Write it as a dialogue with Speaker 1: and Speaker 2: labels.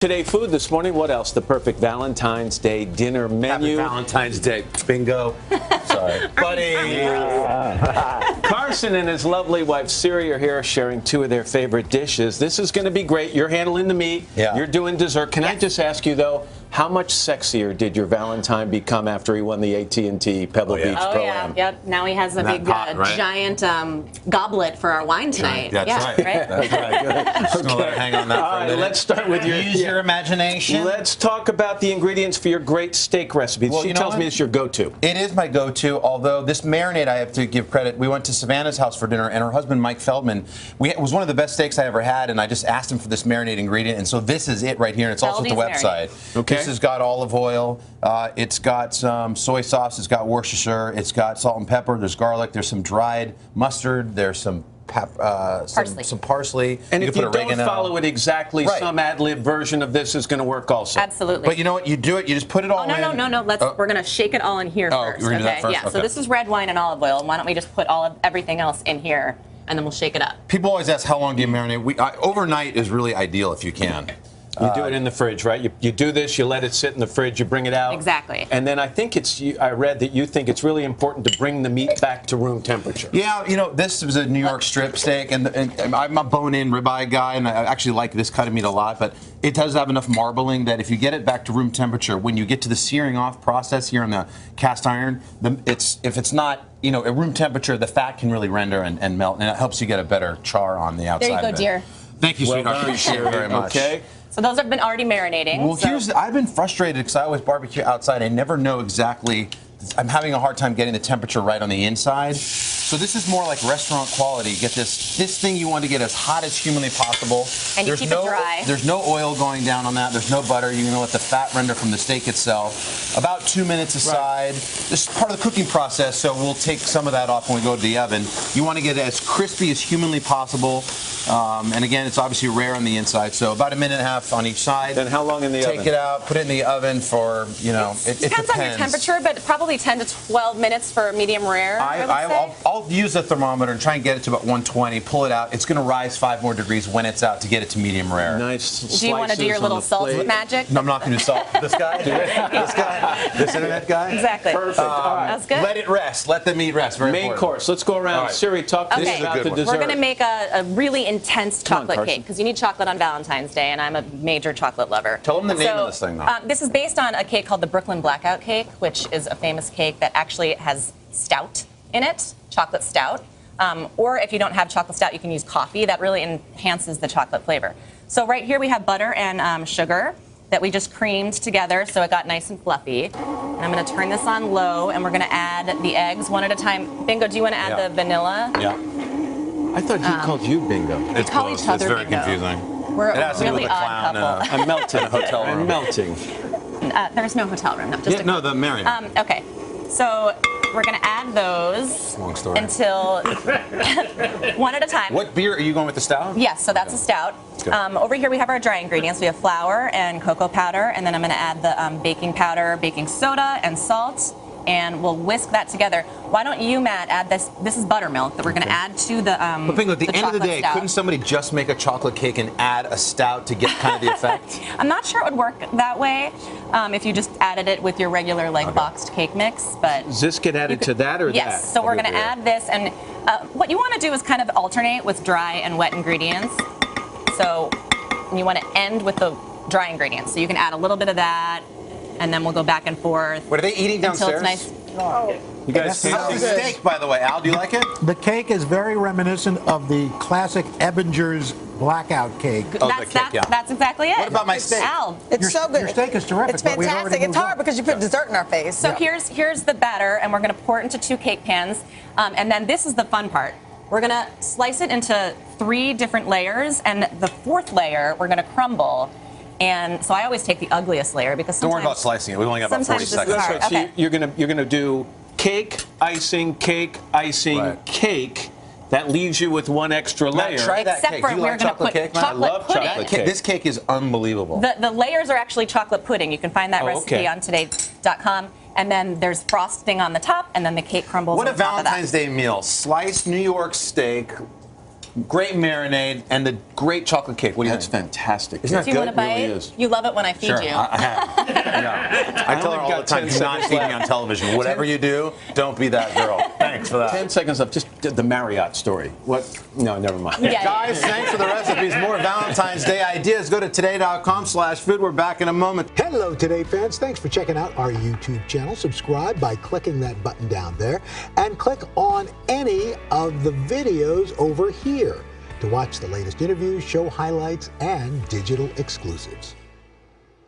Speaker 1: Today food this morning, what else? The perfect Valentine's Day dinner menu.
Speaker 2: Happy Valentine's Day. Bingo. Sorry. Buddy.
Speaker 1: Carson and his lovely wife Siri are here sharing two of their favorite dishes. This is going to be great. You're handling the meat.
Speaker 2: Yeah.
Speaker 1: You're doing dessert. Can I just ask you, though, how much sexier did your Valentine become after he won the AT&T Pebble Beach Pro-Am?
Speaker 3: Yep. Now he has a big, giant goblet for our wine tonight.
Speaker 2: That's right. That's right. Good. Just gonna let it hang on that for a minute.
Speaker 1: Let's start with
Speaker 2: Use your imagination.
Speaker 1: Let's talk about the ingredients for your great steak recipe.
Speaker 2: Well,
Speaker 1: she tells me it's your go-to.
Speaker 2: It is my go-to, although this marinade, I have to give credit. We went to Savannah's house for dinner, and her husband, Mike Feldman, it was one of the best steaks I ever had, and I just asked him for this marinade ingredient, and so this is it right here, and it's also at the website.
Speaker 1: Okay.
Speaker 2: This has got olive oil, it's got some soy sauce, it's got Worcestershire, it's got salt and pepper, there's garlic, there's some dried mustard, there's some parsley.
Speaker 1: And if you
Speaker 2: put
Speaker 1: don't
Speaker 2: oregano.
Speaker 1: follow it exactly, some ad-lib version of this is going to work also.
Speaker 3: Absolutely.
Speaker 2: But you know what? You do it. You just put it all in.
Speaker 3: No. We're going to shake it all in here first.
Speaker 2: We're gonna do that first?
Speaker 3: Yeah.
Speaker 2: Okay.
Speaker 3: So this is red wine and olive oil. Why don't we just put everything else in here, and then we'll shake it up.
Speaker 2: People always ask how long do you marinate. Overnight is really ideal if you can.
Speaker 1: You do it in the fridge, right? You do this, you let it sit in the fridge, you bring it out.
Speaker 3: Exactly.
Speaker 1: And then I think I read that you think it's really important to bring the meat back to room temperature.
Speaker 2: Yeah, you know, this was a New York strip steak, and I'm a bone-in ribeye guy, and I actually like this cut of meat a lot, but it does have enough marbling that if you get it back to room temperature, when you get to the searing off process here on the cast iron, if it's not, you know, at room temperature, the fat can really render and melt, and it helps you get a better char on the outside.
Speaker 3: There you go, dear.
Speaker 2: Thank you, sweetheart. Appreciate it very much.
Speaker 1: Okay.
Speaker 3: So those have been already marinating.
Speaker 2: Well, I've been frustrated because I always barbecue outside. I never know exactly. I'm having a hard time getting the temperature right on the inside. So this is more like restaurant quality. Get this thing you want to get as hot as humanly possible.
Speaker 3: And you keep it dry.
Speaker 2: There's no oil going down on that. There's no butter. You're going to let the fat render from the steak itself. About 2 minutes aside. This is part of the cooking process, so we'll take some of that off when we go to the oven. You want to get it as crispy as humanly possible. And again, it's obviously rare on the inside, so about 1.5 minutes on each side.
Speaker 1: Then how long in the oven?
Speaker 2: Take it out, put it in the oven for, you know, it depends.
Speaker 3: On your temperature, but probably 10 to 12 minutes for medium rare.
Speaker 2: I'll use a thermometer and try and get it to about 120, pull it out. It's going to rise 5 more degrees when it's out to get it to medium rare.
Speaker 1: Nice.
Speaker 3: Do you want to do your little salt magic?
Speaker 2: No, I'm not going to do salt. This guy? This internet guy?
Speaker 3: Exactly.
Speaker 1: Perfect. All right.
Speaker 3: That's good.
Speaker 2: Let it rest. Let the meat rest. Very
Speaker 1: Main
Speaker 2: important.
Speaker 1: course. Let's go around.
Speaker 2: Right.
Speaker 1: Siri, talk to us about the dessert.
Speaker 3: We're going to make a really intense chocolate
Speaker 1: Carson.
Speaker 3: cake because you need chocolate on Valentine's Day, and I'm a major chocolate lover.
Speaker 2: Tell them the name of this thing, though.
Speaker 3: This is based on a cake called the Brooklyn Blackout Cake, which is a famous cake that actually has stout in it, chocolate stout. Or if you don't have chocolate stout, you can use coffee. That really enhances the chocolate flavor. So right here we have butter and sugar that we just creamed together so it got nice and fluffy. And I'm going to turn this on low, and we're going to add the eggs one at a time. Bingo, do you want to add the vanilla?
Speaker 2: Yeah.
Speaker 1: I thought he called you Bingo.
Speaker 2: It's
Speaker 3: call
Speaker 2: close.
Speaker 3: each other
Speaker 2: It's very
Speaker 3: Bingo.
Speaker 2: confusing.
Speaker 3: We're
Speaker 2: It has to
Speaker 3: a
Speaker 2: do with
Speaker 3: really
Speaker 2: a
Speaker 3: odd
Speaker 2: clown
Speaker 3: couple.
Speaker 1: I'm melting.
Speaker 2: in a hotel room.
Speaker 1: I'm melting.
Speaker 3: There's no hotel room. No, just
Speaker 2: No, the marinade.
Speaker 3: Okay, so we're going to add those
Speaker 2: Long story.
Speaker 3: until one at a time.
Speaker 2: What beer are you going with, the stout?
Speaker 3: Yes, so that's a stout. Over here we have our dry ingredients. We have flour and cocoa powder, and then I'm going to add the baking powder, baking soda, and salt, and we'll whisk that together. Why don't you, Matt, add this? This is buttermilk that we're going to add to the
Speaker 2: But Bingo, at the end of the day,
Speaker 3: stout.
Speaker 2: couldn't somebody just make a chocolate cake and add a stout to get kind of the effect?
Speaker 3: I'm not sure it would work that way if you just added it with your regular boxed cake mix, but
Speaker 1: Does this get added to that or that?
Speaker 3: yes. So we're going to add this, and what you want to do is kind of alternate with dry and wet ingredients. So you want to end with the dry ingredients. So you can add a little bit of that, and then we'll go back and forth.
Speaker 2: What are they eating downstairs?
Speaker 3: Until it's nice.
Speaker 1: You guys
Speaker 2: How's the steak, by the way, Al? Do you like it?
Speaker 4: The cake is very reminiscent of the classic Ebinger's blackout cake.
Speaker 2: Oh, the cake, yeah.
Speaker 3: That's exactly it.
Speaker 2: What about my steak?
Speaker 3: Al.
Speaker 5: It's so good.
Speaker 4: Your steak is terrific.
Speaker 5: It's
Speaker 4: but we've already
Speaker 5: fantastic. It's
Speaker 4: moved
Speaker 5: hard
Speaker 4: on.
Speaker 5: because you put dessert in our face.
Speaker 3: So here's the batter, and we're going to pour it into 2 cake pans. And then this is the fun part. We're going to slice it into 3 different layers, and the 4th layer we're going to crumble. And so I always take the ugliest layer because
Speaker 2: Don't
Speaker 3: sometimes...
Speaker 2: worry about slicing it. We only got about 40
Speaker 3: sometimes this is
Speaker 2: seconds.
Speaker 3: hard.
Speaker 1: So
Speaker 3: Okay.
Speaker 1: you're gonna do cake, icing,
Speaker 2: Right.
Speaker 1: cake. That leaves you with 1 extra layer.
Speaker 2: Try that
Speaker 3: Except
Speaker 2: cake.
Speaker 3: for
Speaker 2: Do you
Speaker 3: we're
Speaker 2: like
Speaker 3: gonna
Speaker 2: chocolate
Speaker 3: put
Speaker 2: cake, man?
Speaker 3: chocolate
Speaker 1: I love
Speaker 3: pudding.
Speaker 1: chocolate cake.
Speaker 2: This cake is unbelievable.
Speaker 3: The layers are actually chocolate pudding. You can find that recipe on today.com. And then there's frosting on the top, and then the cake crumbles
Speaker 2: What a
Speaker 3: on top of that.
Speaker 2: Valentine's Day meal. Sliced New York steak, great marinade, and the great chocolate cake. What do you
Speaker 1: That's
Speaker 2: think?
Speaker 1: fantastic.
Speaker 2: Isn't that
Speaker 3: Do you want a
Speaker 2: good?
Speaker 3: bite?
Speaker 1: Really is.
Speaker 3: You love it when I feed
Speaker 2: Sure,
Speaker 3: you.
Speaker 2: I have. Yeah. I tell her all the time, do not feed me on television. Whatever you do, don't be that girl. Thanks for that.
Speaker 1: 10 seconds left. Just the Marriott story. What? No, never mind.
Speaker 3: Yeah.
Speaker 2: Guys, thanks for the recipes. More Valentine's Day ideas. Go to today.com/food. We're back in a moment.
Speaker 4: Hello, Today fans. Thanks for checking out our YouTube channel. Subscribe by clicking that button down there and click on any of the videos over here to watch the latest interviews, show highlights, and digital exclusives.